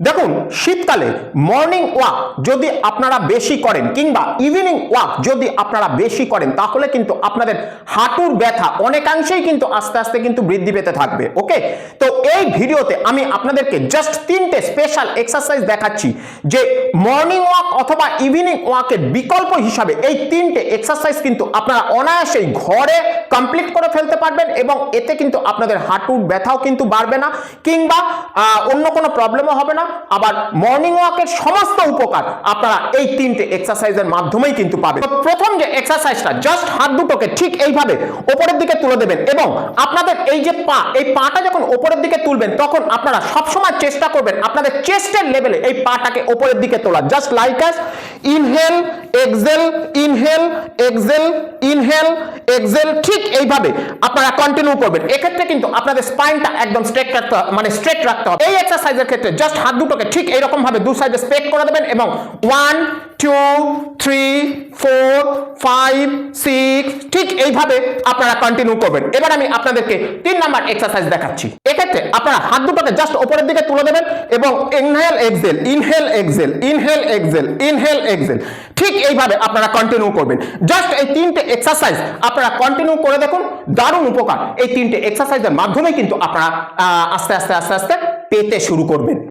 দেখুন, শীতকালে morning walk যদি আপনারা বেশি করেন কিংবা ইভিনিং ওয়াক যদি আপনারা বেশি করেন তাহলে কিন্তু আপনাদের হাঁটুর ব্যথা অনেকাংশেই কিন্তু আস্তে আস্তে কিন্তু বৃদ্ধি পেতে থাকবে। ওকে, তো এই ভিডিওতে আমি আপনাদেরকে জাস্ট তিনটে স্পেশাল এক্সারসাইজ দেখাচ্ছি যে মর্নিং ওয়াক অথবা ইভিনিং ওয়াকের বিকল্প হিসাবে এই তিনটে এক্সারসাইজ কিন্তু আপনারা অনায়াসেই ঘরে কমপ্লিট করে ফেলতে পারবেন এবং এতে কিন্তু আপনাদের হাঁটুর ব্যথাও কিন্তু বাড়বে না কিংবা অন্য কোনো প্রবলেমও হবে না। আবার মর্নিং ওয়াকের সমস্ত উপকার আপনারা এই তিনটে এক্সারসাইজের মাধ্যমেই কিন্তু পাবেন। প্রথম যে এক্সারসাইজটা, জাস্ট হাত দুটোকে ঠিক এইভাবে উপরের দিকে তুলে দেবেন এবং আপনাদের এই যে এই পাটা যখন উপরের দিকে তুলবেন তখন আপনারা সবসময় চেষ্টা করবেন আপনাদের চেস্টের লেভেলে এই পাটাকে উপরের দিকে তোলা। Just like as inhale exhale, inhale exhale, inhale exhale, ঠিক এইভাবে আপনারা কন্টিনিউ করবেন। এক্ষেত্রে কিন্তু আপনাদের স্পাইনটা একদম স্ট্রেট রাখতে হবে। এই এক্সারসাইজের ক্ষেত্রে জাস্ট হাত দুটোকে ঠিক এইরকম ভাবে দু সাইডে স্প্রেড করে দেবেন এবং 1 2 3 4 5 6 ঠিক এইভাবে আপনারা কন্টিনিউ করবেন। এবার আমি আপনাদেরকে 3 নাম্বার এক্সারসাইজ দেখাচ্ছি। এক্ষেত্রে আপনারা হাত দুটোকে জাস্ট উপরের দিকে তুলে দেবেন এবং inhale exhale, inhale exhale, inhale exhale, inhale exhale, ঠিক এইভাবে আপনারা কন্টিনিউ করবেন। জাস্ট এই তিনটে এক্সারসাইজ আপনারা কন্টিনিউ করে দেখুন, দারুণ উপকার এই তিনটে এক্সারসাইজের মাধ্যমে কিন্তু আপনারা আস্তে আস্তে পেতে শুরু করবেন।